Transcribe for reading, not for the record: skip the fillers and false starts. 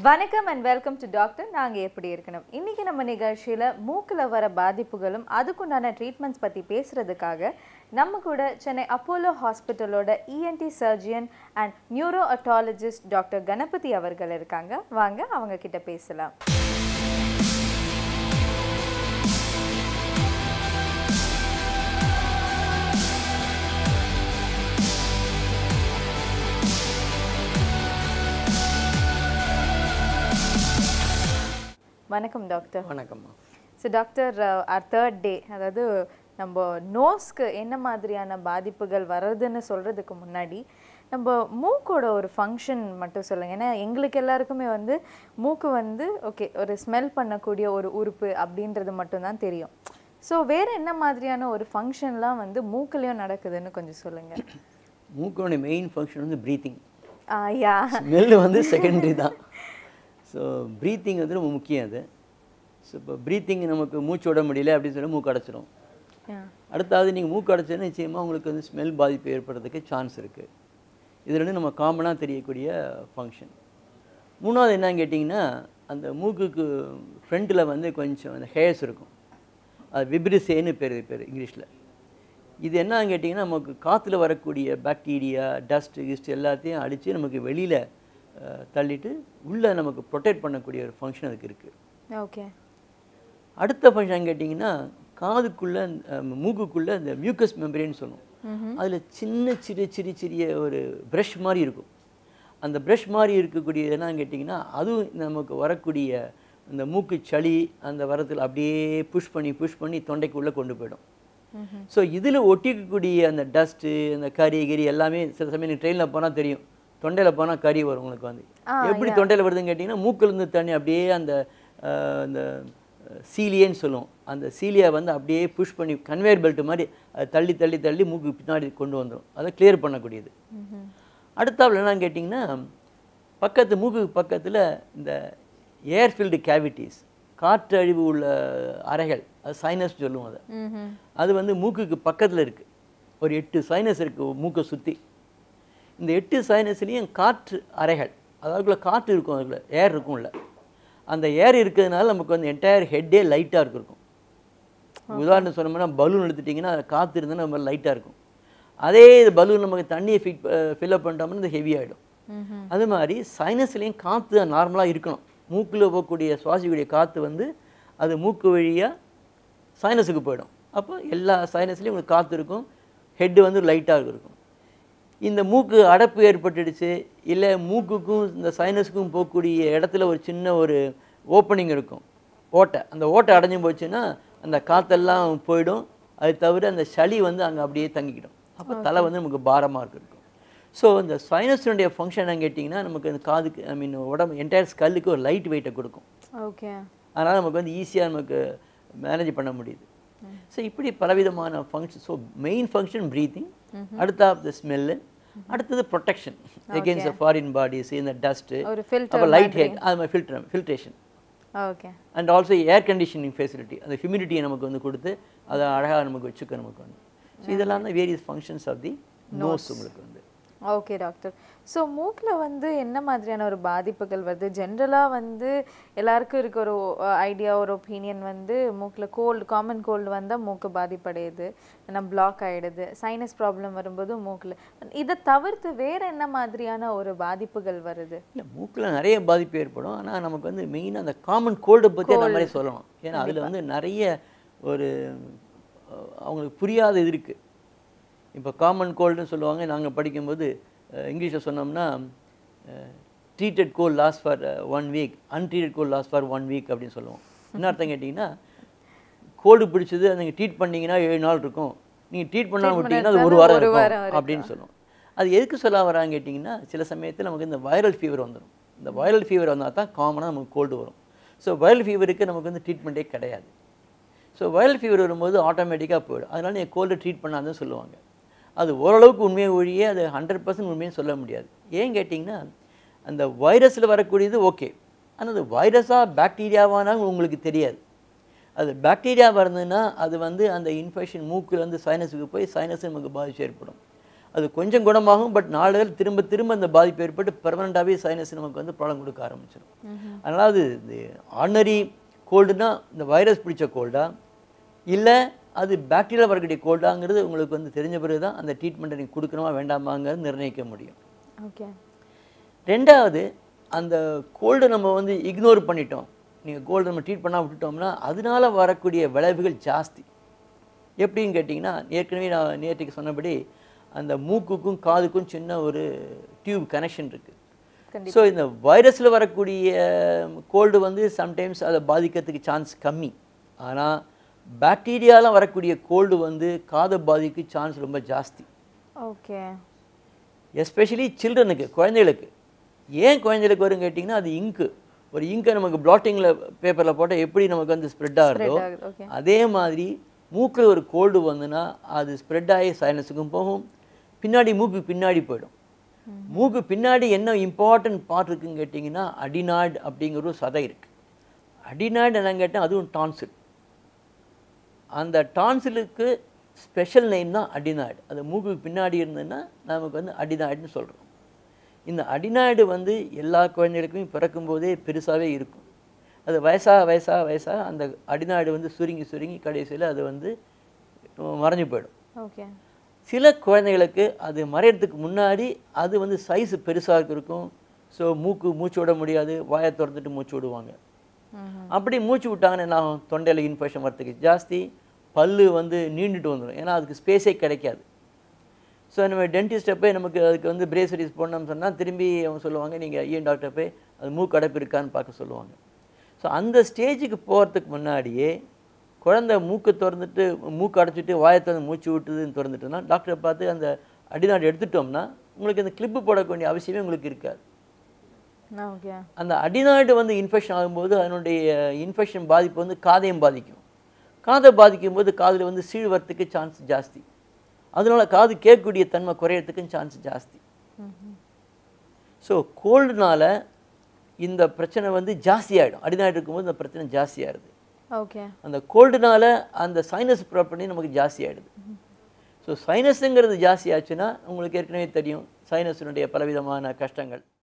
வணக்கம் and welcome to doctor நாங்க எப்படி இருக்கணும். இன்னைக்கு நம்ம நிகழ்ச்சியில மூக்குல வர பாதிப்புகளும் அதுக்குண்டான ட்ரீட்மெண்ட்ஸ் பத்தி பேசுறதுக்காக நம்ம கூட சென்னை அப்போலோ ஹாஸ்பிட்டலோட ENT surgeon and neuro otologist doctor Ganapathi அவர்கள் இருக்காங்க. வாங்க அவங்க கிட்ட பேசலாம். வணக்கம் டாக்டர். வணக்கம்மா. So doctor, our third day, அதாவது நம்ம நோஸ்க்கு என்ன மாதிரியான பாதிப்புகள் வர்றதுன்னு சொல்கிறதுக்கு முன்னாடி நம்ம மூக்கோட ஒரு ஃபங்க்ஷன் மட்டும் சொல்லுங்கள். ஏன்னா எங்களுக்கு எல்லாருக்குமே வந்து மூக்கு வந்து ஓகே ஒரு ஸ்மெல் பண்ணக்கூடிய ஒரு உறுப்பு அப்படின்றது மட்டும்தான் தெரியும். ஸோ வேறு என்ன மாதிரியான ஒரு ஃபங்க்ஷன்லாம் வந்து மூக்குலேயும் நடக்குதுன்னு கொஞ்சம் சொல்லுங்கள். மூக்கோட மெயின் ஃபங்க்ஷன் வந்து ப்ரீத்திங். யா, ஸ்மெல் வந்து செகண்டரி தான். ஸோ ப்ரீத்திங் வந்து ரொம்ப முக்கியம். அது ஸோ இப்போ ப்ரீத்திங் நமக்கு மூச்சு விட முடியல அப்படின்னு சொல்லி மூக்கு அடைச்சிடும். அடுத்தாவது நீங்கள் மூக்கு அடைச்சதுன்னு நிச்சயமாக உங்களுக்கு வந்து ஸ்மெல் பாதிப்பு ஏற்படுறதுக்கு சான்ஸ் இருக்குது. இது ரெண்டு நம்ம காமனாக தெரியக்கூடிய ஃபங்க்ஷன். மூணாவது என்னன்னு கேட்டிங்கன்னா, அந்த மூக்குக்கு ஃப்ரண்ட்டில் வந்து கொஞ்சம் அந்த ஹேர்ஸ் இருக்கும். அது விப்ரிசேன்னு பேர் இங்கிலீஷில். இது என்னன்னு கேட்டிங்கன்னா, நமக்கு காற்றுல வரக்கூடிய பாக்டீரியா டஸ்ட்டு கிஸ்ட் எல்லாத்தையும் அடித்து நமக்கு வெளியில் தள்ளிட்டு உள்ளே நமக்கு ப்ரொடெக்ட் பண்ணக்கூடிய ஒரு ஃபங்க்ஷன் அதுக்கு இருக்குது. ஓகே. அடுத்த ஃபங்க்ஷன் கேட்டிங்கன்னா, காதுக்குள்ளே மூக்குக்குள்ளே இந்த மியூக்கஸ் மெம்பரேன்னு சொல்லுவோம். அதில் சிறிய ஒரு ப்ரஷ் மாதிரி இருக்கும். அந்த ப்ரஷ் மாதிரி இருக்கக்கூடிய என்னன்னு கேட்டிங்கன்னா, அதுவும் நமக்கு வரக்கூடிய அந்த மூக்கு சளி அந்த வரத்தில் அப்படியே புஷ் பண்ணி தொண்டைக்குள்ளே கொண்டு போயிடும். ஸோ இதில் ஒட்டிக்கக்கூடிய அந்த டஸ்ட்டு அந்த கறி எல்லாமே சில சமயம் ட்ரெயினில் போனால் தெரியும். தொண்டையில் போனால் கறி வரும் உங்களுக்கு வந்து. எப்படி தொண்டையில் வருதுன்னு கேட்டிங்கன்னா, மூக்கிலேருந்து தண்ணி அப்படியே அந்த சீலியேன்னு சொல்லுவோம். அந்த சீலியை வந்து அப்படியே புஷ் பண்ணி கன்வேயர் பெல்ட் மாதிரி அதை தள்ளி மூக்கு பின்னாடி கொண்டு வந்துடும். அதை கிளியர் பண்ணக்கூடியது. அடுத்தாப்புல என்னன்னு கேட்டிங்கன்னா, மூக்குக்கு பக்கத்தில் இந்த ஏர்ஃபில்டு கேவிட்டிஸ், காற்றழிவு உள்ள அறைகள், அது சைனஸ் சொல்லுவோம். அது வந்து மூக்குக்கு பக்கத்தில் இருக்குது. ஒரு 8 சைனஸ் இருக்குது மூக்கை சுற்றி. இந்த 8 சைனஸ்லேயும் காற்று அறைகள், அதாவது காற்று இருக்கும், அதில் ஏர் இருக்கும்ல. அந்த ஏர் இருக்கிறதுனால நமக்கு வந்து என்டையர் ஹெட்டே லைட்டாக இருக்கும். உதாரணம் சொன்னோம்னா, பலூன் எடுத்துட்டிங்கன்னா காற்று இருந்தால் நம்ம லைட்டாக இருக்கும். அதே இது பலூன் நமக்கு தண்ணியை ஃபில்அப் பண்ணிட்டோம்னா இது ஹெவி ஆகிடும். அது மாதிரி சைனஸ்லேயும் காற்று நார்மலாக இருக்கணும். மூக்கில் போகக்கூடிய சுவாசிக்கக்கூடிய காற்று வந்து அது மூக்கு வழியாக சைனஸுக்கு போயிடும். அப்போ எல்லா சைனஸ்லேயும் உங்களுக்கு காற்று இருக்கும், ஹெட்டு வந்து லைட்டாக இருக்கும். இந்த மூக்கு அடைப்பு ஏற்பட்டுடுச்சு, இல்லை மூக்குக்கும் இந்த சைனஸுக்கும் போகக்கூடிய இடத்துல ஒரு சின்ன ஒரு ஓப்பனிங் இருக்கும், ஓட்டை. அந்த ஓட்டை அடைஞ்சு போச்சுன்னா அந்த காற்றெல்லாம் போயிடும். அது தவிர அந்த சளி வந்து அங்கே அப்படியே தங்கிக்கிடும். அப்போ தலை வந்து நமக்கு பாரமாக இருக்கும். ஸோ இந்த சைனஸினுடைய ஃபங்க்ஷன் என்னன்னு கேட்டிங்கன்னா, நமக்கு அந்த காதுக்கு உடம்பு என்டையர் ஸ்கல்லுக்கு ஒரு லைட் வெயிட்டை கொடுக்கும். ஓகே. அதனால் நமக்கு வந்து ஈஸியாக நமக்கு மேனேஜ் பண்ண முடியுது. ஸோ இப்படி பலவிதமான function. So main function breathing, அடுத்த ஸ்மெல்லு, அடுத்தது ப்ரொடெக்ஷன் எகெயின்ஸ்ட் த ஃபாரின் பாடிஸ், இந்த டஸ்ட்டு, அப்புறம் லைட் ஹெட், அது மாதிரி filtration. Okay. And also air conditioning facility, அந்த ஹியூமிடிட்டியை நமக்கு வந்து கொடுத்து அதை அழகாக நமக்கு வச்சுக்க நமக்கு வந்து. ஸோ இதெல்லாம் தான் various functions of the nose உங்களுக்கு வந்து. Okay doctor. ஸோ மூக்கில் வந்து என்ன மாதிரியான ஒரு பாதிப்புகள் வருது? ஜென்ரலாக வந்து எல்லாருக்கும் இருக்க ஒரு ஐடியா, ஒரு ஒப்பீனியன் வந்து மூக்கில் காமன் கோல்டு வந்தால் மூக்கு பாதிப்படையுது, நம்ம பிளாக் ஆகிடுது. சைனஸ் ப்ராப்ளம் வரும்போது மூக்கில். இதை தவிர்த்து வேறு என்ன மாதிரியான ஒரு பாதிப்புகள் வருது? இல்லை, மூக்கில் நிறைய பாதிப்பு ஏற்படும். ஆனால் நமக்கு வந்து மெயினாக அந்த காமன் கோல்டை பற்றி அந்த மாதிரி சொல்லணும். ஏன்னா அதில் வந்து நிறைய ஒரு அவங்களுக்கு புரியாத இது இருக்குது. இப்போ காமன் கோல்டுன்னு சொல்லுவாங்க. நாங்கள் படிக்கும்போது இங்கிலீஷில் சொன்னோம்னா treated cold last for 1 week, untreated cold last for 1 week அப்படின்னு சொல்லுவோம். என்ன அர்த்தம் கேட்டிங்கன்னா, கோல்டு பிடிச்சது அது நீங்கள் ட்ரீட் பண்ணிங்கன்னா 7 நாள் இருக்கும், நீங்கள் ட்ரீட் பண்ணாமல் விட்டிங்கன்னா அது 1 வாரம் இருக்கும் அப்படின்னு சொல்லுவோம். அது எதுக்கு சொல்ல வரான்னு கேட்டிங்கன்னா, சில சமயத்தில் நமக்கு இந்த வைரல் ஃபீவர் வந்துடும். இந்த வைரல் ஃபீவர் வந்தால் தான் காமனாக நமக்கு கோல்டு வரும். ஸோ வைரல் ஃபீவருக்கு நமக்கு வந்து ட்ரீட்மெண்ட்டே கிடையாது. ஸோ வைரல் ஃபீவர் வரும்போது ஆட்டோமேட்டிக்காக போயிடும். அதனால் நீங்கள் கோல்டு ட்ரீட் பண்ணாதுன்னு சொல்லுவாங்க. அது ஓரளவுக்கு உண்மையை ஒழியே அது 100% உண்மையை சொல்ல முடியாது. ஏன் கேட்டிங்கன்னா, அந்த வைரஸில் வரக்கூடியது ஓகே, ஆனால் அது வைரஸாக பாக்டீரியாவானாலும் உங்களுக்கு தெரியாது. அது பாக்டீரியா வருதுன்னா அது வந்து அந்த இன்ஃபெக்ஷன் மூக்கில் வந்து சைனஸுக்கு போய் சைனஸ் நமக்கு பாதிப்பு ஏற்படும். அது கொஞ்சம் குணமாகும், பட் நாளடைவில் திரும்ப திரும்ப அந்த பாதிப்பு ஏற்பட்டு பெர்மனண்ட்டாகவே சைனஸ் நமக்கு வந்து ப்ராப்ளம் கொடுக்க ஆரம்பிச்சிடும். அதனால் அது ஆர்டினரி கோல்டுனா இந்த வைரஸ் பிடிச்ச கோல்டா இல்லை அது பாக்டீரியா வரக்கூடிய கோல்டாங்கிறது உங்களுக்கு வந்து தெரிஞ்ச பிறகு தான் அந்த ட்ரீட்மெண்ட்டை நீங்கள் கொடுக்கணுமா வேண்டாமாங்கிறது நிர்ணயிக்க முடியும். ஓகே. ரெண்டாவது, அந்த கோல்டு நம்ம வந்து இக்னோர் பண்ணிட்டோம், நீங்கள் கோல்டு நம்ம ட்ரீட் பண்ணால் விட்டுட்டோம்னா அதனால் வரக்கூடிய விளைவுகள் ஜாஸ்தி. எப்படின்னு கேட்டிங்கன்னா, ஏற்கனவே நான் நேற்றுக்கு சொன்னபடி அந்த மூக்குக்கும் காதுக்கும் சின்ன ஒரு டியூப் கனெக்ஷன் இருக்குது. ஸோ இந்த வைரஸில் வரக்கூடிய கோல்டு வந்து சம்டைம்ஸ் அதை பாதிக்கிறதுக்கு சான்ஸ் கம்மி. ஆனால் பாக்டீரியாலாம் வரக்கூடிய கோல்டு வந்து காதை பாதிக்க சான்ஸ் ரொம்ப ஜாஸ்தி. ஓகே. எஸ்பெஷலி சில்ட்ரனுக்கு, குழந்தைகளுக்கு. ஏன் குழந்தைகளுக்கு வரும்னு கேட்டிங்கன்னா, அது ஒரு இங்கை நமக்கு ப்ளாட்டிங்கில் பேப்பரில் போட்டால் எப்படி நமக்கு வந்து ஸ்ப்ரெட் ஆகுதோ அதே மாதிரி மூக்கில் ஒரு கோல்டு வந்துன்னா அது ஸ்ப்ரெட் ஆகி சைனஸுக்கும் போகும், பின்னாடி மூக்கு பின்னாடி போயிடும். மூக்கு பின்னாடி என்ன இம்பார்ட்டன்ட் பார்ட் இருக்குன்னு கேட்டிங்கன்னா, அடினாய்டு அப்படிங்கிற ஒரு சதை இருக்குது. அடினாய்டு என்னன்னு கேட்டால் அதுவும் டான்சில். அந்த டான்சிலுக்கு ஸ்பெஷல் நேம் தான் அடினாய்டு. அது மூக்குக்கு பின்னாடி இருந்ததுன்னா நமக்கு வந்து அடினாய்டுன்னு சொல்கிறோம். இந்த அடினாய்டு வந்து எல்லா குழந்தைகளுக்குமே பிறக்கும்போதே பெருசாகவே இருக்கும். அது வயசாக அந்த அடினாய்டு வந்து சுருங்கி கடைசியில் அது வந்து மறைஞ்சு போயிடும். ஓகே. சில குழந்தைகளுக்கு அது மறையிறதுக்கு முன்னாடி அது வந்து சைஸ் பெருசாக இருக்கும். ஸோ மூச்சு விட முடியாது, வாயை திறந்துட்டு மூச்சு விடுவாங்க. அப்படி மூச்சு விட்டாங்கன்னா என்ன ஆகும், தொண்டையில் இன்ஃபெக்ஷன் வரத்துக்கு ஜாஸ்தி, பல்லு வந்து நீண்டுட்டு வந்துடும், ஏன்னா அதுக்கு ஸ்பேஸே கிடைக்காது. ஸோ நம்ம டென்டிஸ்ட்டை போய் நமக்கு அதுக்கு வந்து பிரேசரிஸ் போடணும்னு சொன்னால் திரும்பி அவங்க சொல்லுவாங்க, நீங்கள் ஏன் டாக்டர் போய் அது மூக்கு அடைப்பு இருக்கான்னு பார்க்க சொல்லுவாங்க. ஸோ அந்த ஸ்டேஜுக்கு போகிறதுக்கு முன்னாடியே குழந்தை மூக்கு திறந்துட்டு மூக்கு அடைச்சிட்டு வாயை திறந்து மூச்சு விட்டுதுன்னு திறந்துட்டுனா டாக்டரை பார்த்து அந்த அடிநாடு எடுத்துட்டோம்னா உங்களுக்கு அந்த கிளிப்பு போடக்கூடிய அவசியமே உங்களுக்கு இருக்காது. அந்த அடிநாடு வந்து இன்ஃபெக்ஷன் ஆகும்போது அதனுடைய இன்ஃபெக்ஷன் பாதிப்பு வந்து காதையும் பாதிக்கும். காதை பாதிக்கும் போது காதில் வந்து சீழ் வரத்துக்கு சான்ஸ் ஜாஸ்தி. அதனால காது கேட்கக்கூடிய தன்மை குறையறதுக்கும் சான்ஸ் ஜாஸ்தி. ஸோ கோல்டுனால இந்த பிரச்சனை வந்து ஜாஸ்தி ஆகிடும். அடிநாடு இருக்கும்போது இந்த பிரச்சனை ஜாஸ்தி ஆகிடுது. ஓகே. அந்த கோல்டுனால அந்த சைனஸ் ப்ராப்பர்ட்டி நமக்கு ஜாஸ்தி ஆகிடுது. ஸோ சைனஸுங்கிறது ஜாஸ்தி ஆச்சுன்னா உங்களுக்கு ஏற்கனவே தெரியும் சைனஸினுடைய பலவிதமான கஷ்டங்கள்.